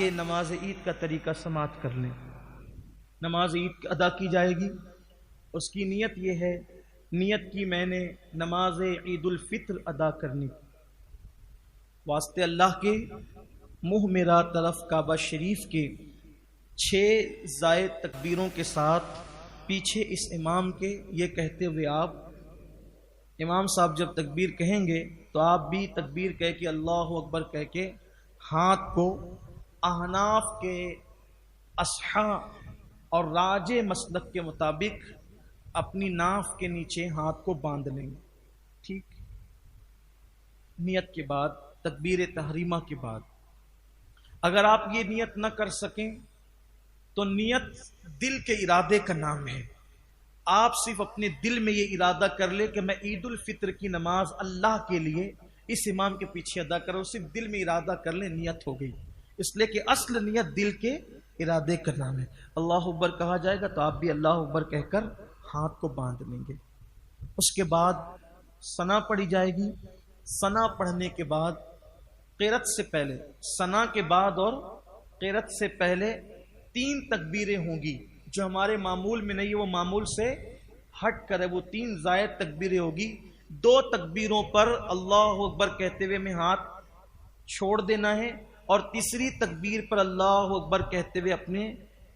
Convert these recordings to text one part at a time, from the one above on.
آئیے نماز عید کا طریقہ سماعت کر لیں۔ نماز عید ادا کی جائے گی، اس کی نیت یہ ہے، نیت کی میں نے نماز عید الفطر ادا کرنی، واسطے اللہ کے منہ میرا طرف کعبہ شریف کے 6 زائد تکبیروں کے ساتھ پیچھے اس امام کے یہ کہتے ہوئے آپ، امام صاحب جب تکبیر کہیں گے تو آپ بھی تکبیر کہہ کے اللہ اکبر کہہ کے ہاتھ کو احناف کے اصحاء اور راج مسلک کے مطابق اپنی ناف کے نیچے ہاتھ کو باندھ لیں گے، ٹھیک؟ نیت کے بعد، تکبیر تحریمہ کے بعد اگر آپ یہ نیت نہ کر سکیں تو نیت دل کے ارادے کا نام ہے۔ آپ صرف اپنے دل میں یہ ارادہ کر لے کہ میں عید الفطر کی نماز اللہ کے لیے اس امام کے پیچھے ادا کروں، صرف دل میں ارادہ کر لیں، نیت ہو گئی۔ اس لیے کہ اصل نیت دل کے ارادے کا نام ہے۔ اللہ اکبر کہا جائے گا تو آپ بھی اللہ اکبر کہہ کر ہاتھ کو باندھ لیں گے۔ اس کے بعد ثنا پڑھی جائے گی۔ ثنا پڑھنے کے بعد قرأت سے پہلے، ثنا کے بعد اور قرأت سے پہلے 3 تکبیریں ہوں گی، جو ہمارے معمول میں نہیں ہے، وہ معمول سے ہٹ کر ہے، وہ 3 زائد تکبیریں ہوگی۔ 2 تکبیروں پر اللہ اکبر کہتے ہوئے میں ہاتھ چھوڑ دینا ہے، اور تیسری تکبیر پر اللہ اکبر کہتے ہوئے اپنے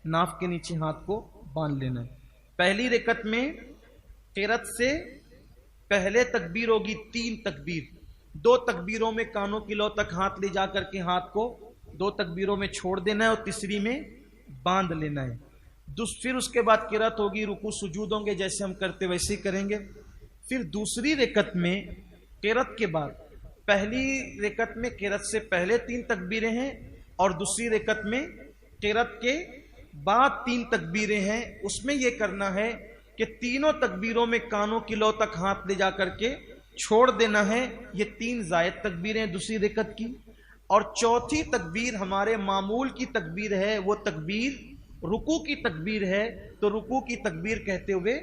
ناف کے نیچے ہاتھ کو باندھ لینا ہے۔ پہلی رکعت میں قرأت سے پہلے تکبیر ہوگی 3 تکبیر، 2 تکبیروں میں کانوں کی لو تک ہاتھ لے جا کر کے ہاتھ کو 2 تکبیروں میں چھوڑ دینا ہے اور تیسری میں باندھ لینا ہے۔ پھر اس کے بعد قرأت ہوگی، رکوع سجود ہوں گے، جیسے ہم کرتے ویسے ہی کریں گے۔ پھر دوسری رکعت میں قرأت کے بعد، پہلی رکعت میں قرأت سے پہلے 3 تکبیریں ہیں اور دوسری رکعت میں قرأت کے بعد 3 تکبیریں ہیں۔ اس میں یہ کرنا ہے کہ تینوں تکبیروں میں کانوں کی لو تک ہاتھ لے جا کر کے چھوڑ دینا ہے۔ یہ 3 زائد تکبیریں دوسری رکعت کی، اور چوتھی تکبیر ہمارے معمول کی تکبیر ہے، وہ تکبیر رکوع کی تکبیر ہے، تو رکوع کی تکبیر کہتے ہوئے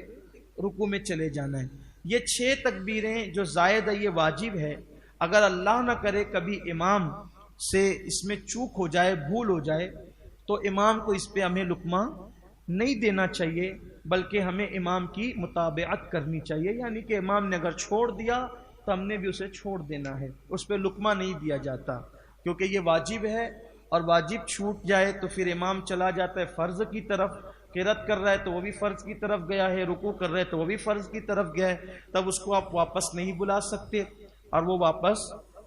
رکوع میں چلے جانا ہے۔ یہ 6 تکبیریں جو زائد ہے یہ واجب ہے۔ اگر اللہ نہ کرے کبھی امام سے اس میں چوک ہو جائے، بھول ہو جائے، تو امام کو اس پہ ہمیں لقمہ نہیں دینا چاہیے، بلکہ ہمیں امام کی متابعت کرنی چاہیے، یعنی کہ امام نے اگر چھوڑ دیا تو ہم نے بھی اسے چھوڑ دینا ہے، اس پہ لقمہ نہیں دیا جاتا، کیونکہ یہ واجب ہے، اور واجب چھوٹ جائے تو پھر امام چلا جاتا ہے فرض کی طرف، قرأت کر رہا ہے تو وہ بھی فرض کی طرف گیا ہے، رکوع کر رہا ہے تو وہ بھی فرض کی طرف گیا ہے، تب اس کو آپ واپس نہیں بلا سکتے اور وہ واپس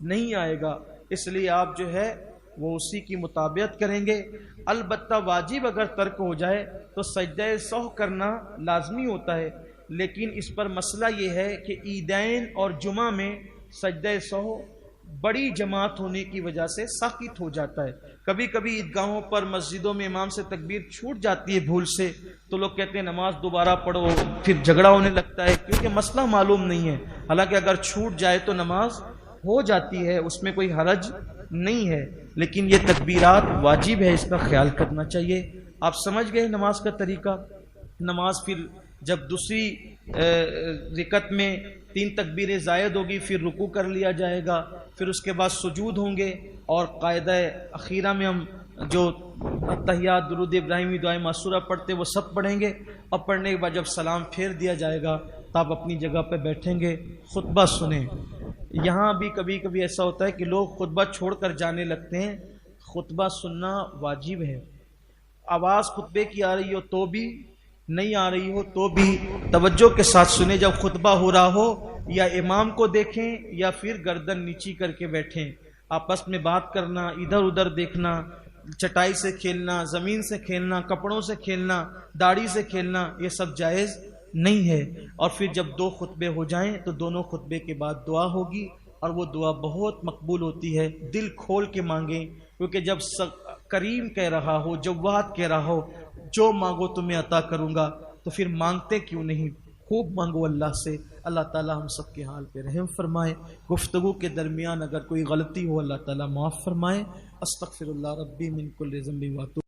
نہیں آئے گا۔ اس لیے آپ جو ہے وہ اسی کی مطابعت کریں گے۔ البتہ واجب اگر ترک ہو جائے تو سجدہ سہو کرنا لازمی ہوتا ہے، لیکن اس پر مسئلہ یہ ہے کہ عیدین اور جمعہ میں سجدہ سہو بڑی جماعت ہونے کی وجہ سے ساقط ہو جاتا ہے۔ کبھی کبھی عیدگاہوں پر مسجدوں میں امام سے تکبیر چھوٹ جاتی ہے بھول سے، تو لوگ کہتے ہیں نماز دوبارہ پڑھو، پھر جھگڑا ہونے لگتا ہے، کیونکہ مسئلہ معلوم نہیں ہے۔ حالانکہ اگر چھوٹ جائے تو نماز ہو جاتی ہے، اس میں کوئی حرج نہیں ہے، لیکن یہ تکبیرات واجب ہے، اس کا خیال کرنا چاہیے۔ آپ سمجھ گئے نماز کا طریقہ۔ نماز پھر جب دوسری رکعت میں 3 تکبیریں زائد ہوگی، پھر رکوع کر لیا جائے گا، پھر اس کے بعد سجود ہوں گے، اور قاعدہ اخیرہ میں ہم جو تحیات، درود ابراہیمی، دعائے معصورہ پڑھتے وہ سب پڑھیں گے، اور پڑھنے کے بعد جب سلام پھیر دیا جائے گا تو آپ اپنی جگہ پہ بیٹھیں گے، خطبہ سنیں۔ یہاں بھی کبھی کبھی ایسا ہوتا ہے کہ لوگ خطبہ چھوڑ کر جانے لگتے ہیں، خطبہ سننا واجب ہے۔ آواز خطبے کی آ رہی ہو تو بھی، نہیں آ رہی ہو تو بھی توجہ کے ساتھ سنیں۔ جب خطبہ ہو رہا ہو یا امام کو دیکھیں یا پھر گردن نیچی کر کے بیٹھیں۔ آپس میں بات کرنا، ادھر ادھر دیکھنا، چٹائی سے کھیلنا، زمین سے کھیلنا، کپڑوں سے کھیلنا، داڑھی سے کھیلنا، یہ سب جائز نہیں ہے۔ اور پھر جب 2 خطبے ہو جائیں تو دونوں خطبے کے بعد دعا ہوگی، اور وہ دعا بہت مقبول ہوتی ہے۔ دل کھول کے مانگیں، کیونکہ جب کریم کہہ رہا ہو، جواد کہہ رہا ہو جو مانگو تمہیں عطا کروں گا، تو پھر مانگتے کیوں نہیں؟ خوب مانگو اللہ سے۔ اللہ تعالیٰ ہم سب کے حال پہ رحم فرمائے۔ گفتگو کے درمیان اگر کوئی غلطی ہو اللہ تعالیٰ معاف فرمائے۔ استغفر اللہ ربی من کل ذنب و اتوب